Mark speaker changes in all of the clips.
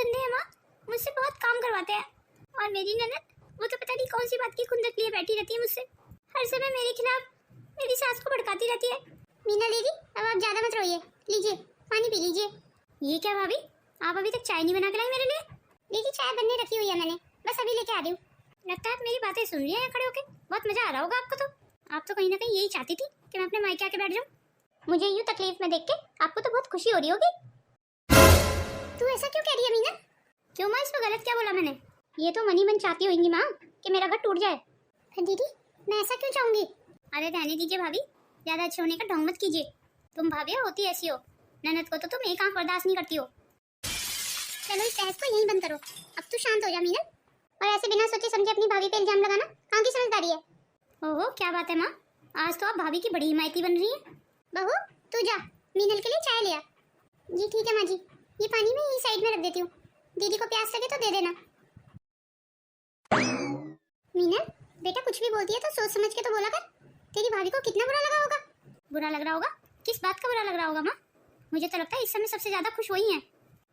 Speaker 1: गंदे हैं माँ, मुझसे बहुत काम करवाते हैं। और मेरी ननद, वो तो पता नहीं कौन सी बात की खुंदक लिए बैठी रहती है मुझसे, हर समय मेरे खिलाफ मेरी सास को भड़काती रहती है। मीना दीदी, अब आप ज्यादा मत रोइए, लीजिए पानी पी लीजिए। ये क्या भाभी, आप अभी तक चाय नहीं बना के लाई मेरे लिए? दीदी चाय बनने रखी हुई है मैंने, बस अभी लेके आ रही हूँ। लगता है आप मेरी बातें सुन रही हैं खड़े होके, बहुत मजा आ रहा होगा आपको। तो आप तो कहीं ना कहीं यही चाहती थी कि मैं अपने मायके आके बैठ जाऊँ। मुझे यूं तकलीफ में देख के आपको तो बहुत खुशी हो रही होगी। तू ऐसा क्यों कह रही है मीना? क्यों माँ, इसमें गलत क्या बोला मैंने? ये तो मनी मन चाहती होंगी माँ कि मेरा घर टूट जाए। दीदी मैं ऐसा क्यों चाहूंगी? अरे रहने दीजिए भाभी, ज्यादा अच्छे होने का ढोंग मत कीजिए। तुम भाभी होती ऐसी हो, ननद को तो तुम एक आंख बर्दाश्त नहीं करती हो। चलो इस बहस को यहीं बंद करो, अब तू शांत हो जा मीना। और ऐसे बिना सोचे समझे अपनी भाभी पे इल्जाम लगाना कहाँ की समझदारी है? ओहो क्या बात है माँ, आज तो आप भाभी की बड़ी हिमायती बन रही है। बहू तू जा, मीनल के लिए चाय ले आ। जी ठीक है माँ जी, ये पानी मैं यही साइड में रख देती हूँ, दीदी को प्यास लगे तो दे देना। मीनल बेटा कुछ भी बोलती है तो सोच समझ के तो बोला कर, तेरी भाभी को कितना बुरा लगा होगा। बुरा लग रहा होगा? किस बात का बुरा लग रहा होगा माँ? मुझे तो लगता है इस समय सबसे ज्यादा खुश वही है।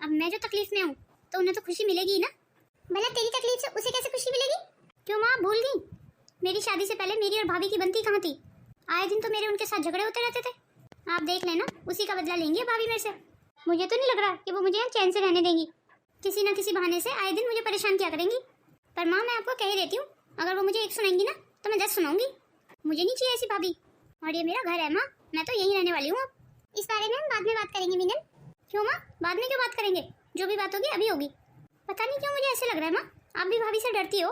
Speaker 1: अब मैं जो तकलीफ में हूँ तो उन्हें तो खुशी मिलेगी ना। भला तेरी तकलीफ से उसे कैसे खुशी मिलेगी? क्यों माँ भूल गई, मेरी शादी से पहले मेरी और भाभी की बनती कहाँ थी? आए दिन तो मेरे उनके साथ झगड़े होते रहते थे। आप देख लेना, उसी का बदला लेंगे भाभी मेरे से। मुझे तो नहीं लग रहा कि वो मुझे यहाँ चैन से रहने देंगी, किसी न किसी बहाने से आए दिन मुझे परेशान किया करेंगी। पर माँ मैं आपको कह ही देती हूँ, अगर वो मुझे एक सुनाएंगी ना तो मैं 10 सुनाऊंगी। मुझे नहीं चाहिए ऐसी भाभी, और ये मेरा घर है माँ, मैं तो यहीं रहने वाली हूँ। अब इस बारे में हम बाद में बात करेंगे मीनल। क्यों माँ, बाद में क्यों बात करेंगे? जो भी बात होगी अभी होगी। पता नहीं क्यों मुझे ऐसे लग रहा है माँ, आप भी भाभी से डरती हो।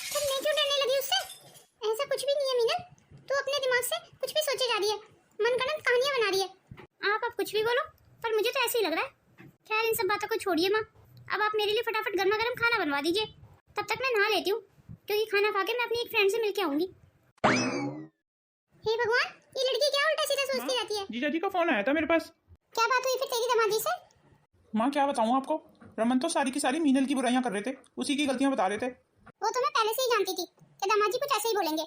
Speaker 1: तो मैं क्यों डरने लगी उससे? ऐसा कुछ भी नहीं है मीनल, तू अपने दिमाग से कुछ भी सोचे जा रही है, मनगढ़ंत कहानियां बना रही है। आप कुछ भी बोलो, पर मुझे तो ऐसे ही लग रहा है। खैर इन सब बातों को छोड़िए माँ, अब आप मेरे लिए फटाफट गर्मा गर्म खाना बनवा दीजिए, तब तक मैं नहा लेती हूँ, क्योंकि खाना खा के मैं अपनी एक फ्रेंड से मिलके आऊंगी। हे भगवान, ये लड़की क्या उल्टा सीधा सोचती रहती है।
Speaker 2: जीजा जी का फोन आया था मेरे पास।
Speaker 1: क्या बात हुई फिर तेरी दामादी से?
Speaker 2: माँ क्या बताऊँ आपको, रमन तो सारी की सारी मीनल की बुराइयां कर रहे थे, उसी की गलतियां बता रहे थे।
Speaker 1: वो तो मैं पहले से ही जानती थी कि दामाजी कुछ ऐसे ही बोलेंगे।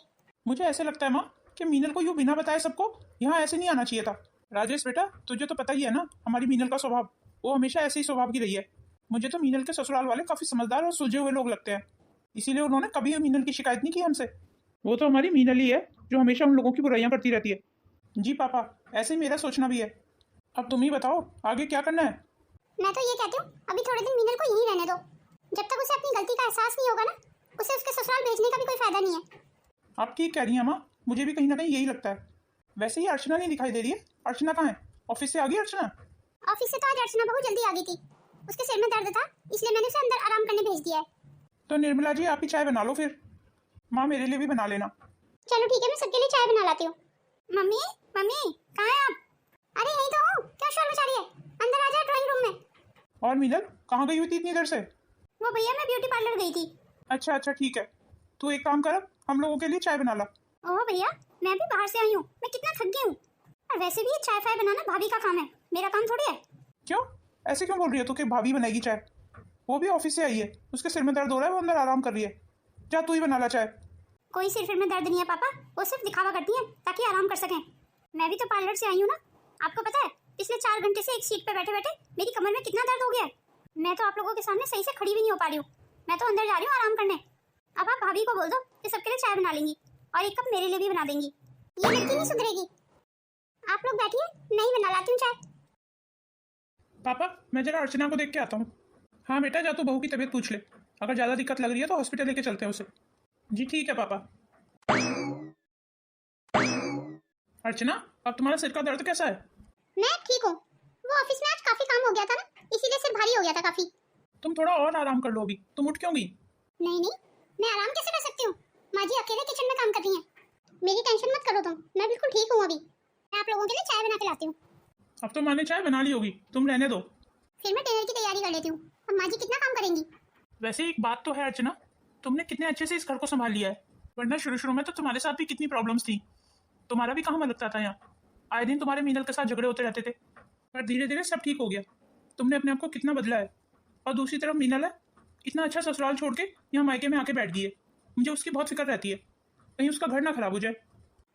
Speaker 2: मुझे ऐसे लगता है माँ कि मीनल को यूं बिना बताए सबको यहाँ ऐसे नहीं आना चाहिए था। राजेश बेटा तुझे तो पता ही है ना हमारी मीनल का स्वभाव, वो हमेशा ऐसे ही स्वभाव की रही है। मुझे तो मीनल के ससुराल वाले काफी समझदार और सुलझे हुए लोग लगते हैं, इसीलिए उन्होंने कभी मीनल की शिकायत नहीं की हमसे। वो तो हमारी मीनल ही है जो हमेशा उन लोगों की बुराइयां करती रहती है। जी पापा, ऐसे ही मेरा सोचना भी है। अब तुम ही बताओ आगे क्या करना है।
Speaker 1: मैं तो ये कहती हूँ अभी थोड़े दिन मीनल को यहीं रहने दो, जब तक उसे अपनी गलती का एहसास नहीं होगा ना, उसे उसके ससुराल भेजने का भी कोई फायदा नहीं है।
Speaker 2: आप ठीक कह रही हैं माँ, मुझे भी कहीं ना कहीं यही लगता है। वैसे ही अर्चना नहीं दिखाई दे रही है, अर्चना कहाँ है? ऑफिस से आ गई अर्चना?
Speaker 1: ऑफिस से तो आज अर्चना बहुत जल्दी आ गई थी, उसके सिर में दर्द था इसलिए मैंने उसे अंदर आराम करने भेज दिया है।
Speaker 2: तो निर्मला जी आप ही चाय बना लो फिर, माँ मेरे लिए भी बना लेना।
Speaker 1: चलो ठीक है, मैं सबके लिए चाय बना लाती हूँ। मम्मी मम्मी कहाँ है आप? अरे यही तो हूँ, क्या शोर मचा रही है? अंदर आ जा ड्राइंग रूम में।
Speaker 2: और मीनल कहाँ गई हुई थी इतनी देर से?
Speaker 1: वो भैया मैं ब्यूटी पार्लर गई थी।
Speaker 2: अच्छा अच्छा ठीक है, तू एक काम कर, हम लोगों के लिए चाय बना ला।
Speaker 1: ओह भैया मैं भी बाहर से आई हूँ, मैं कितना थक गई हूँ। और वैसे भी ये चाय फाय बनाना भाभी का काम है, मेरा काम थोड़ी है।
Speaker 2: क्यों ऐसे क्यों बोल रही है तू कि भाभी बनाएगी चाय? वो भी ऑफिस से आई है, उसके सिर में दर्द हो रहा है, वो अंदर आराम कर रही है। जा तू ही बना ला चाय।
Speaker 1: कोई सिर में दर्द नहीं है पापा, वो सिर्फ दिखावा करती है ताकि आराम कर सकें। मैं भी तो पार्लर से आई हूँ ना, आपको पता है पिछले 4 घंटे से एक सीट पे बैठे बैठे मेरी कमर में कितना दर्द हो गया है। मैं तो आप लोगों के सामने सही से खड़ी भी नहीं हो पा रही हूँ, मैं तो अंदर जा रही हूँ आराम करने। अब आप भाभी को बोल दो कि सबके लिए चाय बना लेंगी और एक कप मेरे लिए भी बना देंगी। ये लड़की नहीं सुधरेगी। आप लोग बैठिए, नहीं बना लाती हूँ चाय।
Speaker 2: पापा मैं जरा अर्चना को देख के आता हूँ। हाँ बेटा जा, तू बहू की तबीयत पूछ ले, अगर ज़्यादा दिक्कत लग रही है तो हॉस्पिटल लेके चलते हैं उसे। जी ठीक है पापा। अर्चना अब तुम्हारा सिर का दर्द कैसा है?
Speaker 1: मैं ठीक हूँ, वो ऑफिस में आज काफी काम हो गया था ना, इसीलिए सिर भारी हो गया था काफी।
Speaker 2: तुम थोड़ा और आराम कर लो, अभी तुम उठ क्यों गई?
Speaker 1: नहीं नहीं, मैं आराम कैसे कर सकती हूँ? माँ जी अकेले किचन में काम कर रही हैं, मेरी टेंशन मत करो तुम, मैं बिल्कुल ठीक हूँ। अभी मैं आप लोगों के लिए चाय बना के लाती हूँ।
Speaker 2: अब तो माँ ने चाय बना ली होगी, तुम रहने दो।
Speaker 1: फिर मैं डिनर की तैयारी कर लेती हूँ, अब माँ जी कितना काम करेंगी।
Speaker 2: वैसे एक बात तो है अर्चना, तुमने कितने अच्छे से इस घर को संभाल लिया है, वरना शुरू शुरू में तो तुम्हारे साथ भी कितनी प्रॉब्लम्स थी। तुम्हारा भी कहाँ मन लगता था यहाँ, आए दिन तुम्हारे मीनल के साथ झगड़े होते रहते थे, पर धीरे धीरे सब ठीक हो गया। तुमने अपने आप को कितना बदला है। और दूसरी तरफ मीनल है, इतना अच्छा ससुराल छोड़ के यहाँ मायके में आके बैठ गई है। मुझे उसकी बहुत फिक्र रहती है, कहीं उसका घर ना खराब हो जाए।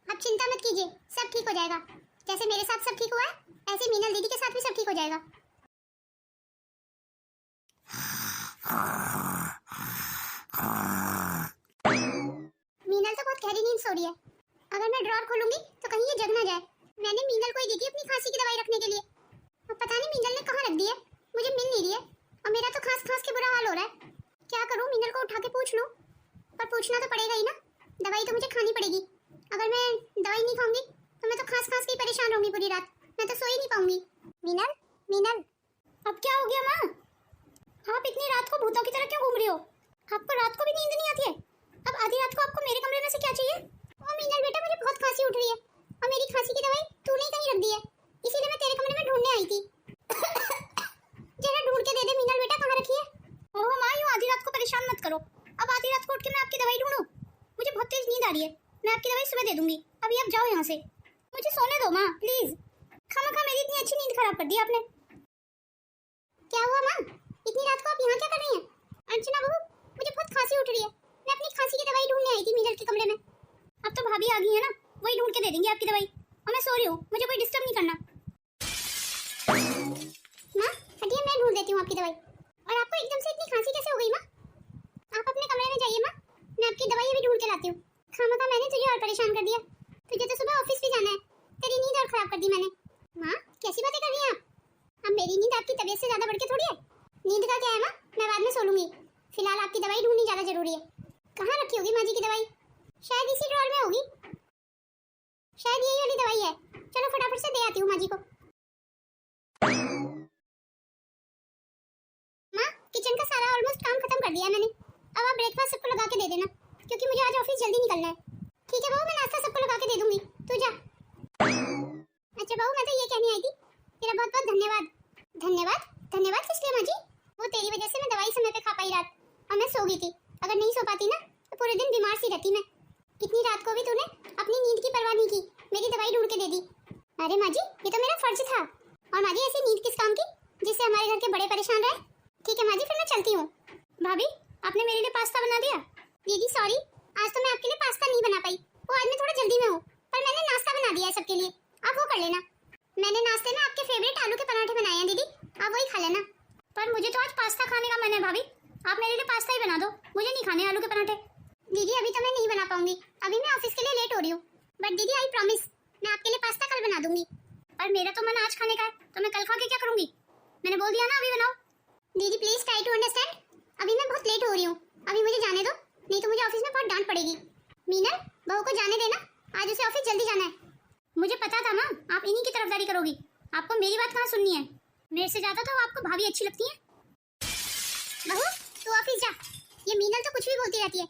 Speaker 1: अब चिंता मत कीजिए, सब ठीक हो जाएगा। जैसे मेरे साथ सब ठीक हुआ है, ऐसे मीनल दीदी के साथ भी सब ठीक हो जाएगा। मीनल तो बहुत गहरी नींद सो रही है। अगर मैं ड्रॉर खोलूंगी तो कहीं ये जग ना जाए। मैंने मीनल को ही दी थी अपनी खांसी की दवाई रखने के लिए। अब पता नहीं मीनल ने कहाँ रख दी है, मुझे मिल नहीं रही है और मेरा तो खांस खांस के बुरा हाल हो रहा है। क्या करूं, मीनल को उठा के पूछ लूं? पर पूछना तो पड़ेगा ही ना, दवाई तो मुझे खानी पड़ेगी। अगर मैं दवाई नहीं खाऊंगी तो मैं तो खांस खांस के परेशान रहूंगी पूरी रात, मैं तो सो ही नहीं पाऊंगी। मीनल, मीनल, अब क्या हो गया माँ? आप इतनी रात को भूतों की तरह क्यों घूम रही हो? आपको रात को भी नींद नहीं आती है? अब आधी रात को आपको मेरे कमरे में से क्या चाहिए? ओ मीनल बेटा, मुझे बहुत खांसी उठ रही है और मेरी खांसी की दवाई तूने ही कहीं रख दी है, इसीलिए मैं तेरे कमरे में ढूंढने आई थी। जरा ढूंढ के दे दे मीनल बेटा, कहाँ रखी है? ओह माँ, यूं आधी रात को परेशान मत करो। अब आधी रात को उठ के मैं आपकी दवाई ढूंढूं? मुझे बहुत तेज नींद आ रही है, मैं आपकी दवाई सुबह दे दूंगी। अभी आप जाओ यहाँ से, मुझे सोने दो माँ प्लीज। खामखा मेरी इतनी अच्छी नींद खराब कर दी आपने। क्या हुआ माँ, इतनी रात को आप यहाँ क्या कर रही हैं? अर्चना बहू, मुझे बहुत खांसी उठ रही है, मैं अपनी खांसी की दवाई ढूंढने आई थी मीनल के कमरे में। अब तो भाभी आ गई है ना, वही ढूंढ के दे देंगी आपकी दवाई, और मैं सो रही हूँ, मुझे कोई डिस्टर्ब नहीं करना। माँ हटिए, मैं ढूंढ देती हूँ आपकी दवाई। और आपको एकदम से इतनी खांसी कैसे हो गई माँ? आप अपने कमरे में जाइए माँ, मैं आपकी दवाई अभी ढूंढ के लाती हूँ। खामखा मैंने तुझे और परेशान कर दिया, तुझे तो सुबह ऑफिस भी जाना है, तेरी नींद और खराब कर दी मैंने। माँ कैसी बातें कर रही हैं आप? अब मेरी नींद आपकी तबीयत से ज्यादा बढ़ के थोड़ी है। नींद का क्या है माँ, मैं बाद में सो लूंगी, फिलहाल आपकी दवाई ढूंढनी ज्यादा जरूरी है। कहाँ रखी होगी माँ जी की दवाई? शायद इसी ड्रॉर में होगी, शायद यही वाली दवाई है। चलो फटाफट से दे आती हूँ माँ जी को। माँ किचन का सारा ऑलमोस्ट काम खत्म कर दिया है मैंने, अब आप ब्रेकफास्ट सबको लगा के दे देना, क्योंकि मुझे आज ऑफिस जल्दी निकलना है। ठीक है बहू, मैं नाश्ता सबको लगा के दे दूंगी, तू जा। अच्छा बहू, मैं तो ये कहने आई थी, तेरा बहुत बहुत धन्यवाद। धन्यवाद? धन्यवाद किस लिए माँ जी? वो तेरी वजह से मैं दवाई समय पे खा पाई रात, और मैं सो गई थी। अगर नहीं सो पाती ना तो पूरे दिन बीमार सी रहती मैं। इतनी रात को भी तूने अपनी नींद की परवाह नहीं की, मेरी दवाई ढूंढ के दे दी। अरे माँ जी, ये तो मेरा फर्ज था। और माँ जी, ऐसी नींद किस काम की जिससे हमारे घर के बड़े परेशान रहे। ठीक है माँ जी, फिर मैं चलती हूँ। भाभी आपने मेरे लिए पास्ता बना दिया? दीदी सॉरी, आज तो मैं आपके लिए पास्ता नहीं बना पाई, वो आज मैं थोड़ा जल्दी में हूँ, पर मैंने नाश्ता बना दिया है सबके लिए, आप वो कर लेना। मैंने नाश्ते में आपके फेवरेट आलू के पराठे बनाए हैं दीदी, आप वही खा लेना। पर मुझे तो आज पास्ता खाने का मन है भाभी, आप मेरे लिए पास्ता ही बना दो, मुझे नहीं खाने आलू के पराठे। दीदी अभी तो मैं नहीं बना पाऊंगी, अभी मैं ऑफिस के लिए लेट हो रही हूँ, बट दीदी आई प्रॉमिस मैं आपके लिए पास्ता कल बना दूंगी। पर मेरा तो मन आज खाने का है, तो मैं कल खा के क्या करूंगी? मैंने बोल दिया ना अभी बनाओ। दीदी प्लीज ट्राई टू अंडरस्टैंड, अभी मैं बहुत लेट हो रही हूँ, अभी मुझे जाने दो, नहीं तो मुझे ऑफिस में बहुत डांट पड़ेगी। मीनल बहू को जाने देना, आज उसे ऑफिस जल्दी जाना है। मुझे पता था माँ, आप इन्हीं की तरफदारी करोगी, आपको मेरी बात कहाँ सुननी है? मेरे से ज्यादा तो आपको भाभी अच्छी लगती है। बहू तू ऑफिस जा, ये मीनल तो कुछ भी बोलती रहती है।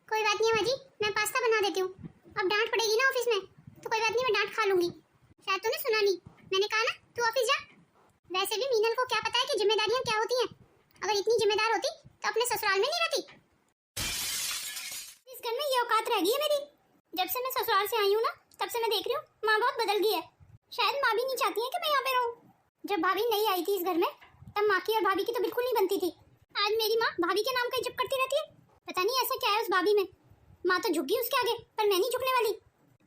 Speaker 1: कोई बात नहीं है माँ जी, मैं पास्ता बना देती हूँ, अब डांट पड़ेगी ना ऑफिस में तो कोई बात नहीं, मैं डांट खा लूंगी। शायद तूने सुना नहीं, मैंने कहा ना तू ऑफिस जा। वैसे भी मीनल को क्या पता है कि जिम्मेदारियां क्या होती हैं, अगर इतनी जिम्मेदार होती तो अपने ससुराल में नहीं रहती। इस घर में ये औकात रह गई है मेरी, जब से मैं ससुराल से आई हूँ ना तब से मैं देख रही हूँ माँ बहुत बदल गई है। शायद माँ भी नहीं चाहती है कि मैं यहाँ पे रहूँ। जब भाभी नहीं आई थी इस घर में तब माँ की और भाभी की तो बिल्कुल नहीं बनती थी, आज मेरी माँ भाभी के नाम का इज्जत करती रहती है। पता नहीं ऐसा क्या है उस भाभी में, माँ तो झुक गई उसके आगे, पर मैं नहीं झुकने वाली।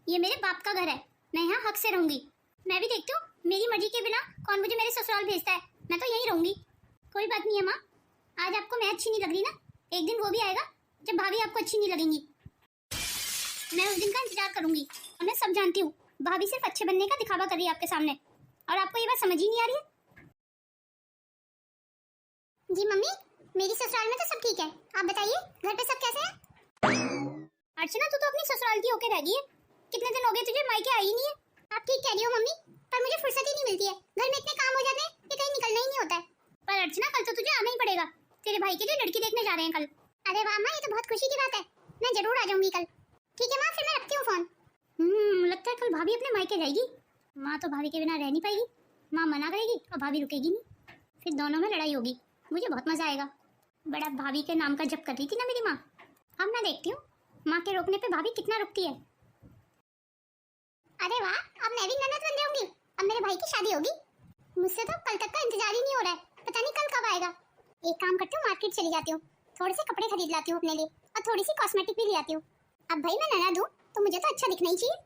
Speaker 1: ये मेरे बाप का घर है, मैं यहाँ हक से रहूंगी। मैं भी देखती हूँ मेरी मर्जी के बिना कौन मुझे मेरे ससुराल भेजता है, मैं तो यहीं रहूंगी। कोई बात नहीं है माँ, आज आपको मैं अच्छी नहीं लग रही ना, एक दिन वो भी आएगा जब भाभी आपको अच्छी नहीं लगेंगी। मैं उस दिन का इंतजार करूंगी, और मैं सब जानती हूँ भाभी सिर्फ अच्छे बनने का दिखावा कर रही है आपके सामने, और आपको ये बात समझ ही नहीं आ रही है। जी मम्मी, मेरी ससुराल में तो सब ठीक है, आप बताइए घर पे सब कैसे हैं? अर्चना तू तो अपनी ससुराल की होके रह गई है, कितने दिन हो गए तुझे मायके आई नहीं है। आप ठीक कह रही हो मम्मी, पर मुझे फुर्सत ही नहीं मिलती है, घर में इतने काम हो जाते हैं कि कहीं निकलना ही नहीं होता है। पर अर्चना कल तो तुझे आना ही पड़ेगा, तेरे भाई के लिए लड़की देखने जा रहे हैं कल। अरे वाह माँ, ये तो बहुत खुशी की बात है, मैं जरूर आ जाऊंगी कल। ठीक है माँ, फिर मैं रखती हूँ फोन। लगता है कल भाभी अपने मायके जाएगी। माँ तो भाभी के बिना रह नहीं पाएगी, माँ मना करेगी और भाभी रुकेगी नहीं, फिर दोनों में लड़ाई होगी, मुझे बहुत मजा आएगा। बड़ा भाभी के नाम का जप कर रही थी ना मेरी माँ, अब मैं देखती हूँ माँ के रोकने पे भाभी कितना रुकती है। अरे वाह, अब मैं भी ननद बन जाऊंगी, अब मेरे भाई की शादी होगी। मुझसे तो कल तक का इंतजार ही नहीं हो रहा है, पता नहीं कल कब आएगा। एक काम करती हूँ, मार्केट चली जाती हूँ, थोड़े से कपड़े खरीद लाती हूँ अपने लिए, और थोड़ी सी कॉस्मेटिक भी ले आती हूँ। अब भाई मैं ननद हूँ तो मुझे तो अच्छा दिखना ही चाहिए।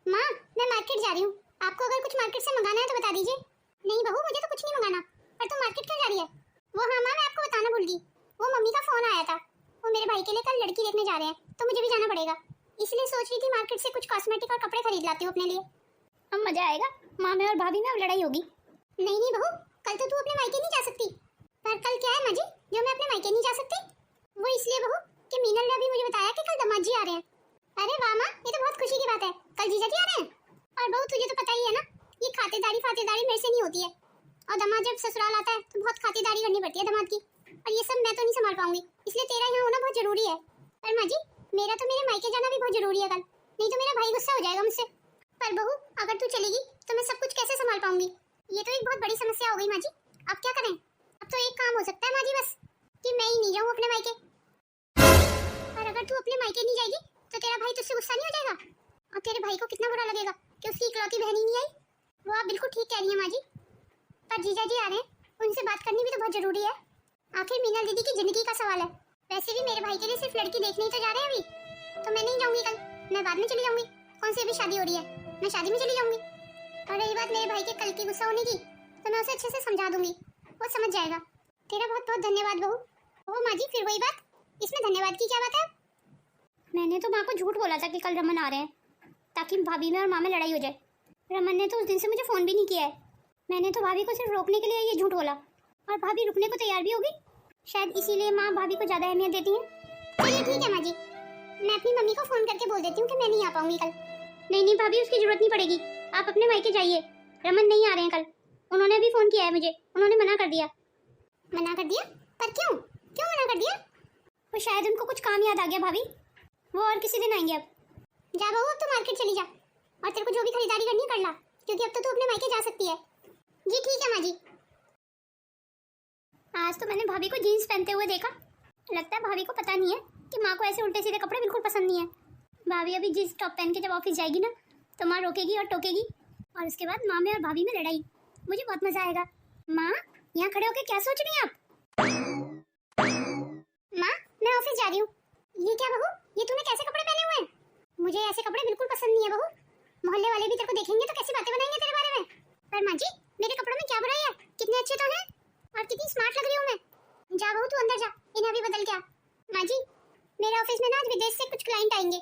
Speaker 1: माँ मैं मार्केट जा रही हूँ, आपको अगर कुछ मार्केट से मंगाना है तो बता दीजिए। नहीं बहू, मुझे तो कुछ नहीं मंगाना, पर तुम मार्केट क्यों जा रही है? वो हाँ माँ, मैं आपको बताना भूल गई। वो मम्मी का फोन आया था, वो मेरे भाई के लिए कल लड़की देखने जा रहे हैं, तो मुझे भी जाना पड़ेगा। इसलिए सोच रही थी मार्केट से कुछ कॉस्मेटिक और कपड़े खरीद लाती हूँ अपने लिए। अब मजा आएगा, माँ में और भाभी में अब लड़ाई होगी। नहीं नहीं बहू, कल तो तू अपने मायके नहीं जा सकती। पर कल क्या है माँ जी जो मैं अपने मायके नहीं जा सकती? वो इसलिए बहू कि मीनल ने अभी मुझे बताया कि कल दामाद जी आ रहे हैं। अरे वाह माँ, ये तो बहुत खुशी की बात है, कल जीजा जी आ रहे हैं। और बहू तुझे तो पता ही है ना, ये खातिरदारी फातिरदारी मेरे से नहीं होती है, और दामाद जब ससुराल आता है तो बहुत खातिरदारी करनी पड़ती है दामाद की, और ये सब मैं तो नहीं संभाल पाऊंगी, इसलिए तेरा यहाँ होना बहुत जरूरी है। पर माँ जी मेरा तो मेरे मायके जाना भी बहुत जरूरी है कल, नहीं तो मेरा भाई गुस्सा हो जाएगा मुझसे। पर बहू अगर तू चलेगी तो मैं सब कुछ कैसे संभाल पाऊंगी? ये तो एक बहुत बड़ी समस्या हो गई माँ जी, अब क्या करें? अब तो एक काम हो सकता है माँ जी, बस कि मैं ही नहीं जाऊँ अपने मायके। पर अगर तू अपने मायके नहीं जाएगी तो तेरा भाई तुझसे गुस्सा नहीं हो जाएगा? और तेरे भाई को कितना बुरा लगेगा कि उसकी इकलौती बहन ही नहीं आई। वो आप बिल्कुल ठीक कह रही है माँ जी, पर जीजा जी आ रहे हैं, उनसे बात करनी भी तो बहुत जरूरी है। आखिर मीनल दीदी की जिंदगी का सवाल है। वैसे भी मेरे भाई के लिए सिर्फ लड़की देखने ही तो जा रहे हैं अभी, तो मैं नहीं जाऊंगी कल, मैं बाद में चली जाऊंगी। कौन सी अभी शादी हो रही है, मैं शादी में चली जाऊंगी। और रही बात मेरे भाई के कल की गुस्सा होने की, तो मैं उसे अच्छे से समझा दूंगी, वो समझ जाएगा। तेरा बहुत बहुत धन्यवाद बहू। ओ माँ जी फिर वही बात, इसमें धन्यवाद की क्या बात है? मैंने तो माँ को झूठ बोला था कि कल रमन आ रहे हैं, ताकि भाभी में और माँ में लड़ाई हो जाए। रमन ने तो उस दिन से मुझे फोन भी नहीं किया है। मैंने तो भाभी को सिर्फ रोकने के लिए ये झूठ बोला, और भाभी रुकने को तैयार भी होगी, शायद इसीलिए माँ भाभी को ज्यादा अहमियत देती है। चलिए ठीक है माँ जी, मैं अपनी मम्मी को फोन करके बोल देती हूँ कि मैं नहीं आ पाऊंगी कल। नहीं नहीं भाभी, उसकी जरूरत नहीं पड़ेगी, आप अपने मायके जाइए, रमन नहीं आ रहे हैं कल। उन्होंने भी फोन किया है मुझे, उन्होंने मना कर दिया। मना कर दिया? पर क्यों क्यों मना कर दिया? वो शायद उनको कुछ काम याद आ गया भाभी, वो और किसी दिन आएंगे। अब जा बहू, अब तो मार्केट चली जा, और तेरे को जो भी खरीदारी करनी कर ला, क्योंकि अब तो तू अपने मायके जा सकती है। जी ठीक है माँ जी। आज तो मैंने भाभी को जीन्स पहनते हुए देखा, लगता है भाभी को पता नहीं है कि माँ को ऐसे उल्टे सीधे कपड़े बिल्कुल पसंद नहीं है। भाभी अभी जीन्स टॉप पहन के जब ऑफिस जाएगी ना, तो माँ रोकेगी और टोकेगी, और उसके बाद माँ में और भाभी में लड़ाई। मुझे बहुत मजा आएगा। माँ यहाँ खड़े होके क्या सोच रही हैं आप? माँ मैं ऑफिस जा रही हूँ। ये क्या बहू, ये तूने कैसे कपड़े पहने हुए हैं? मुझे ऐसे कपड़े बिल्कुल पसंद नहीं है बहू, मोहल्ले वाले भी तेरे को देखेंगे तो कैसी बातें बनाएंगे तेरे बारे में। पर माँ जी मेरे कपड़ों में क्या बुराई है, कितने अच्छे तो हैं, और कितनी स्मार्ट लग रही हूँ मैं। जा बहू तू अंदर जा, इन्हें अभी बदल के आ। माँ जी मेरे ऑफिस में ना आज विदेश से कुछ क्लाइंट आएंगे,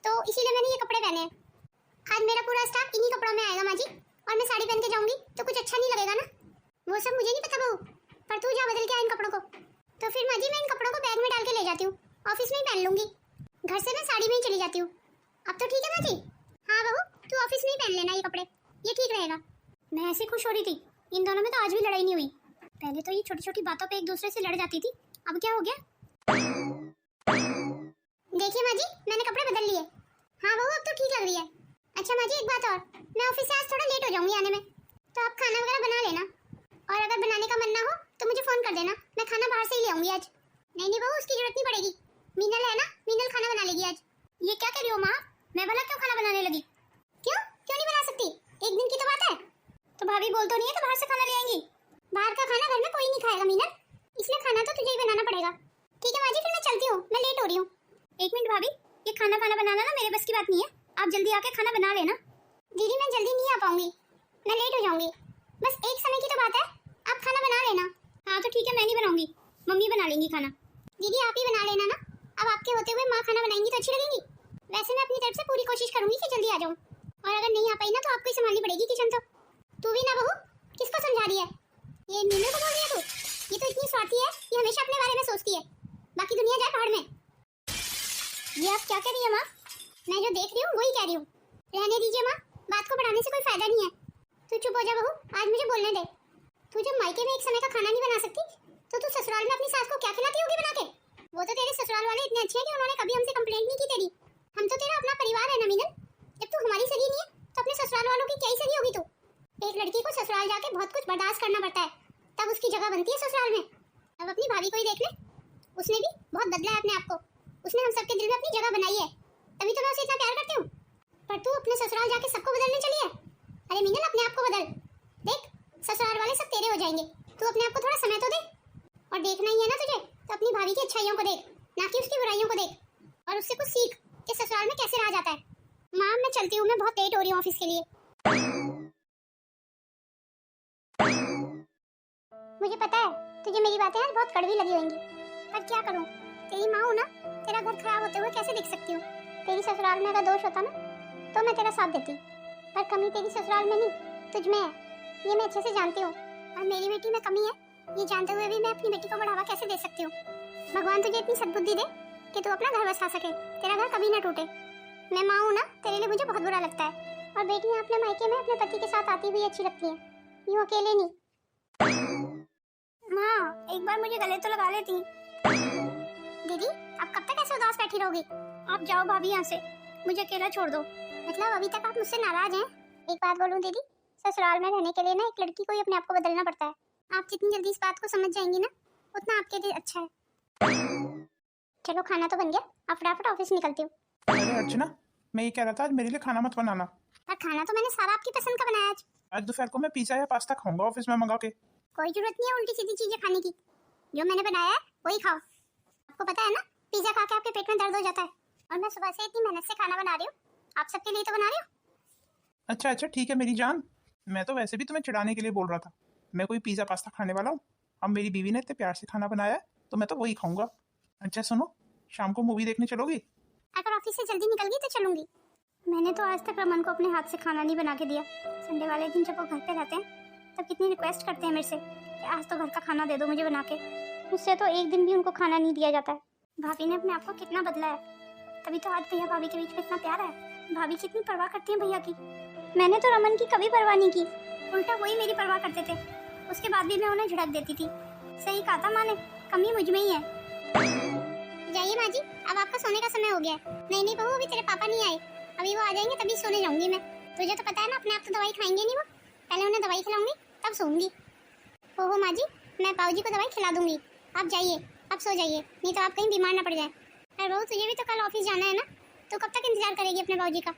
Speaker 1: तो इसीलिए मैंने ये कपड़े पहने हैं। आज मेरा पूरा स्टाफ इन्हीं कपड़ों में आएगा माँ जी, और मैं साड़ी पहन के जाऊंगी तो कुछ अच्छा नहीं लगेगा ना। वो सब मुझे नहीं पता बहू, पर तू जा बदल के आ इन कपड़ों को। तो फिर माँ जी मैं इन कपड़ों को बैग में डाल के ले जाती हूँ, ऑफिस में ही पहन लूंगी, घर से मैं साड़ी में ही चली जाती हूँ। अब तो ठीक है माँ जी? हाँ बहू तू ऑफिस में ही पहन लेना ये कपड़े, ये ठीक रहेगा। मैं ऐसे खुश हो रही थी, इन दोनों में तो आज भी लड़ाई नहीं हुई। पहले तो ये छोटी छोटी बातों पे एक दूसरे से लड़ जाती थी, अब क्या हो गया? देखिए माँ जी मैंने कपड़े बदल लिए। हाँ बहू अब तो ठीक लग रही है। अच्छा माँ जी एक बात और, मैं ऑफिस से आज थोड़ा लेट हो जाऊंगी आने में, तो आप खाना वगैरह बना लेना, और अगर बनाने का मन ना हो तो मुझे फोन कर देना, मैं खाना बाहर से ही ले आऊंगी आज। नहीं नहीं बहू उसकी जरूरत नहीं पड़ेगी, मीनल है ना, मीनल खाना बना लेगी आज। ये क्या कह रही हो माँ, मैं भला क्यों खाना बनाने लगी? क्यों क्यों नहीं बना सकती, एक दिन की तो बात है। तो भाभी बोल तो नहीं है तो बाहर से खाना ले आएंगी? बाहर का खाना घर में कोई नहीं खाएगा मीनल, इसलिए खाना तो तुझे ही बनाना पड़ेगा। ठीक है माँ जी फिर मैं चलती हूँ, मैं लेट हो रही हूँ। एक मिनट भाभी, ये खाना बनाना ना मेरे बस की बात नहीं है, आप जल्दी आके खाना बना लेना। दीदी मैं जल्दी नहीं आ पाऊंगी, मैं लेट हो जाऊंगी, बस एक समय की तो बात है, आप खाना बना लेना। हाँ तो ठीक है मैं नहीं बनाऊंगी, मम्मी बना लेंगी खाना। दीदी आप ही बना लेना ना, अब आपके होते हुए माँ खाना बनाएंगी तो अच्छी लगेंगी। वैसे मैं अपनी तरफ से पूरी कोशिश करूंगी कि जल्दी आ जाऊं, और अगर नहीं आ पाई ना तो आपको ही संभालनी पड़ेगी किचन। तो तू भी ना बहू, किसको समझा रही है? ये मीनू को बोल रही है तू? ये तो इतनी स्वार्थी है, ये हमेशा अपने बारे में सोचती है, बाकी दुनिया जाए पहाड़ में। ये आप क्या कह रही है माँ? मैं जो देख रही हूँ वही कह रही हूँ। रहने दीजिए माँ, बात को बढ़ाने से कोई फायदा नहीं है। तू चुप हो जा बहू, आज मुझे बोलने दे। तू जब मायके में एक समय का खाना नहीं बना सकती, तो तू ससुराल में अपनी सास को क्या खिलाती होगी बना के? वो तो तेरे ससुराल वाले इतने अच्छे हैं कि उन्होंने कभी हमसे कंप्लेंट नहीं की तेरी। हम तो तेरा अपना परिवार है ना मीनल, जब तू हमारी सगी नहीं है तो अपने ससुराल वालों की क्या ही सगी होगी तू? एक लड़की को ससुराल जाके बहुत कुछ बर्दाश्त करना पड़ता है, तब उसकी जगह बनती है ससुराल में। अब अपनी भाभी को ही देख ले, उसने भी बहुत बदला है अपने आप को, उसने हम सबके दिल में अपनी जगह बनाई है, तभी तो मैं उसे इतना प्यार करती हूँ। पर तू अपने ससुराल जाके सबको बदलने चली है। अरे मीनल अपने आप को बदल, देख ससुराल वाले सब तेरे हो जाएंगे, तू अपने आप को थोड़ा समय तो दे। और देखना ही है ना तुझे तो अपनी भाभी की अच्छाइयों को देख, ना कि उसकी बुराइयों को देख, और उससे कुछ सीख कि ससुराल में कैसे रहा जाता है। माँ मैं चलती हूँ, मैं बहुत लेट हो रही हूँ ऑफिस के लिए। मुझे पता है तुझे मेरी बातें आज बहुत कड़वी लगी होंगी, पर क्या करूं, तेरी माँ हूं ना, तेरा घर खराब होते हुए कैसे देख सकती हूँ। तेरी ससुराल में अगर दोष होता ना तो मैं तेरा साथ देती, पर कमी तेरी ससुराल में नहीं तुझ में है, ये मैं अच्छे से जानती हूँ। और मेरी बेटी में कमी है ये जानते हुए भी मैं अपनी बेटी को बढ़ावा कैसे दे सकती हूँ। भगवान तुझे इतनी सद्बुद्धि दे कि तू अपना घर बसा सके, तेरा घर कभी ना टूटे। मैं माँ हूँ ना, तेरे लिए मुझे बहुत बुरा लगता है, और बेटियाँ अपने मायके में अपने पति के साथ आती हुई अच्छी लगती हैं, यूँ अकेले नहीं। माँ एक बार मुझे गले तो लगा लेती। दीदी अब कब तक ऐसे उदास बैठी रहोगी? आप जाओ भाभी यहाँ से, मुझे अकेला छोड़ दो। मतलब अभी तक आप मुझसे नाराज हैं? एक बात बोलूं दीदी, ससुराल में रहने के लिए ना एक लड़की को ही अपने आप को बदलना पड़ता है। आप जितनी जल्दी इस बात को समझ जाएंगी ना उतना आपके लिए अच्छा है। चलो खाना तो बन गया, आप फटाफट ऑफिस निकलती हूँ।
Speaker 2: अरे अर्चना, मैं ये कह रहा था आज मेरे लिए खाना मत बनाना।
Speaker 1: पर खाना तो मैंने सारा आपकी पसंद का बनाया
Speaker 2: आज दोपहर को मैं पिज्जा या पास्ता खाऊंगा ऑफिस में मंगा के।
Speaker 1: कोई जरूरत नहीं है उल्टी सीधी चीजें खाने की, जो मैंने बनाया है वही खाओ। आपको पता है ना पिज्जा खा के आपके पेट में दर्द हो जाता है, और मैं सुबह से इतनी मेहनत से खाना बना रही हूँ, आप सबके लिए तो बना रही हूँ।
Speaker 2: अच्छा अच्छा ठीक है मेरी जान, मैं तो वैसे भी तुम्हें चिढ़ाने के लिए बोल रहा था। मैं कोई पिज्जा पास्ता खाने वाला हूँ? अब मेरी बीवी ने इतने प्यार से खाना बनाया है तो मैं तो वही खाऊंगा। अच्छा सुनो, शाम को मूवी देखने चलोगी?
Speaker 1: अगर ऑफिस से जल्दी निकल गई तो चलूंगी। मैंने तो आज तक रमन को अपने हाथ से खाना नहीं बना के दिया। संडे वाले दिन जब वो घर पे रहते हैं तब कितनी रिक्वेस्ट करते हैं मेरे से कि आज तो घर का खाना दे दो मुझे बना के, मुझसे तो एक दिन भी उनको खाना नहीं दिया जाता है। भाभी ने अपने आप को कितना बदला है, तभी तो आज भैया भाभी के बीच में इतना प्यार है। भाभी कितनी परवाह करती है भैया की। मैंने तो रमन की कभी परवाह नहीं की, उल्टा वही मेरी परवाह करते थे। उसके बाद भी मैं उन्हें झिड़क देती थी। सही कहा था माँ ने, कमी मुझ में ही है। जाइए माँ जी, अब आपका सोने का समय हो गया है। नहीं बहू, अभी तेरे पापा नहीं आए, अभी वो आ जाएंगे तभी सोने जाऊंगी मैं। तुझे तो पता है ना अपने आप तो दवाई खाएंगे नहीं वो, पहले उन्हें दवाई खिलाऊंगी तब सोऊंगी। ओहो माँ जी, मैं बाबूजी को दवाई खिला दूंगी, आप जाइए, अब सो जाइए, नहीं तो आप कहीं बीमार ना पड़ जाए। अरे बहू तुझे भी तो कल ऑफिस जाना है ना, तो कब तक इंतजार करेगी अपने बाबूजी का?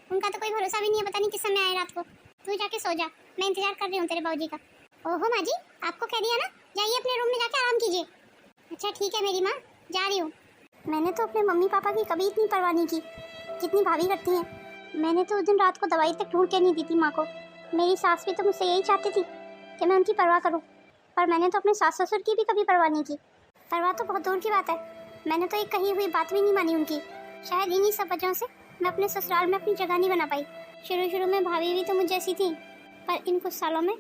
Speaker 1: उनका तो कोई भरोसा भी नहीं है, पता नहीं किस समय आए रात को। तू जाके सो जा, मैं इंतजार कर रही हूँ तेरे बाबूजी का। ओहो माँ जी, आपको कह दिया ना, जाइए अपने रूम में जाके आराम कीजिए। अच्छा ठीक है मेरी माँ, जा रही हूँ। मैंने तो अपने मम्मी पापा की कभी इतनी परवाह नहीं की जितनी भाभी करती हैं। मैंने तो उस दिन रात को दवाई तक ढूंढ के नहीं दी थी माँ को। मेरी सास भी तो मुझसे यही चाहती थी कि मैं उनकी परवाह करूँ, पर मैंने तो अपने सास ससुर की भी कभी परवाह नहीं की। परवाह तो बहुत दूर की बात है, मैंने तो एक कही हुई बात भी नहीं मानी उनकी। शायद इन्हीं सब वजहों से मैं अपने ससुराल में अपनी जगह नहीं बना पाई। शुरू में भाभी भी तो मुझ जैसी थी, पर इन कुछ सालों में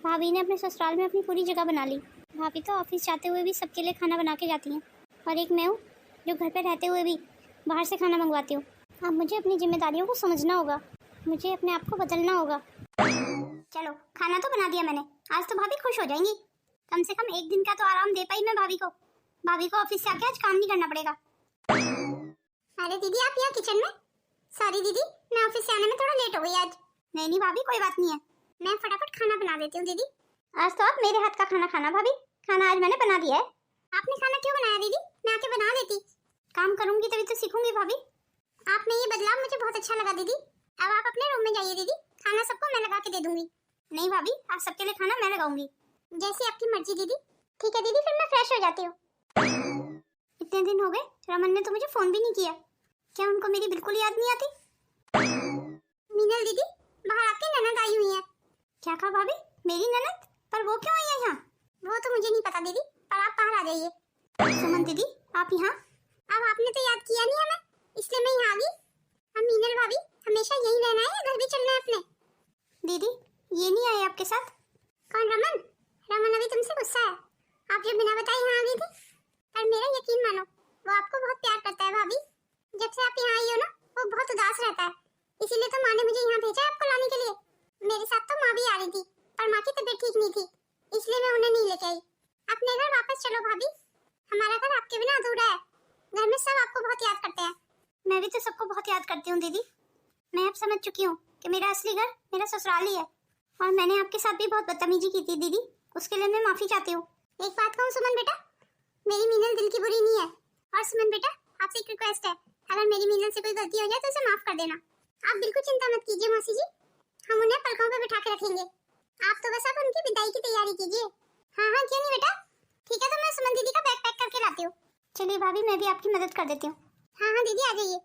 Speaker 1: भाभी ने अपने ससुराल में अपनी पूरी जगह बना ली। भाभी तो ऑफिस जाते हुए भी सबके लिए खाना बना के जाती हैं, और एक मैं हूँ जो घर पे रहते हुए भी बाहर से खाना मंगवाती हूँ। अब मुझे अपनी जिम्मेदारियों को समझना होगा, मुझे अपने आप को बदलना होगा। चलो खाना तो बना दिया मैंने, आज तो भाभी खुश हो जाएंगी। कम से कम एक दिन का तो आराम दे पाई मैं भाभी को। भाभी को ऑफिस से आके आज काम नहीं करना पड़ेगा। अरे दीदी आप यहाँ किचन में? सॉरी दीदी, मैं ऑफिस से आने में थोड़ा लेट हो गई आज। नहीं भाभी कोई बात नहीं है, मैं फटाफट खाना बना देती हूँ दीदी। आज तो आप मेरे हाथ का खाना खाना भाभी, खाना आज मैंने बना दिया है। आपने खाना क्यों बनाया दीदी, मैं आके बना देती। काम करूंगी तभी तो सीखूंगी भाभी। आपने ये बदलाव मुझे बहुत अच्छा लगा दीदी। अब आप अपने रूम में जाइए दीदी, खाना सबको मैं लगा के दे दूंगी। नहीं भाभी, आज सबके लिए खाना मैं लगाऊंगी। जैसी आपकी मर्जी दीदी। ठीक है दीदी, फिर मैं फ्रेश हो जाती हूँ। इतने दिन हो गए रमन ने तो मुझे फोन भी नहीं किया, क्या उनको मेरी बिल्कुल याद नहीं आती? मीनल दीदी, बाहर आपकी ननद आई हुई है। क्या कहा भाभी, मेरी ननद? पर वो क्यों आई है यहाँ? वो तो मुझे नहीं पता दीदी, पर आप बाहर आ जाइए। सुमन दीदी आप यहाँ? अब आपने तो याद किया नहीं हमें, इसलिए मैं यहाँ आ गई। हम मीनल भाभी हमेशा यहीं रहना है या घर भी चलना है अपने? दीदी ये नहीं आए आपके साथ? कौन रमन? रमन अभी तुमसे गुस्सा है, आप जब बिना बताए यहाँ आ गई थी। पर मेरा यकीन मानो, वो आपको बहुत प्यार करता है भाभी। जब से आप यहाँ आई हो ना, वो बहुत उदास रहता है, इसीलिए तो माँ ने मुझे यहाँ भेजा है आपको लाने के लिए। मेरे साथ तो माँ भी आ रही थी, पर माँ की तबीयत ठीक नहीं थी, इसलिए मैं उन्हें नहीं लेके आई। अपने घर वापस चलो भाभी, हमारा घर आपके बिना अधूरा है। घर में सब आपको बहुत याद करते हैं। मैं भी तो सबको बहुत याद करती हूँ दीदी। मैं अब समझ चुकी हूँ कि मेरा असली घर मेरा ससुराल ही है, और मैंने आपके साथ भी बहुत बदतमीजी की थी दीदी, उसके लिए मैं माफी चाहती हूँ। एक बात कहूँ सुमन बेटा, मेरी मीनल दिल की बुरी नहीं है। और सुमन बेटा आपसे एक रिक्वेस्ट है, अगर मेरी मीनल से कोई गलती हो जाए तो उसे माफ कर देना। आप बिल्कुल चिंता मत कीजिए मौसी जी, हम उन्हें पलकों पे बिठा के रखेंगे। आप तो बस अब उनकी विदाई की तैयारी कीजिए। हाँ क्यों नहीं बेटा। ठीक है, तो मैं सुमन दीदी का बैग पैक करके लाती हूँ। चलिए भाभी, मैं भी आपकी मदद कर देती हूँ। हाँ दीदी आ जाइए।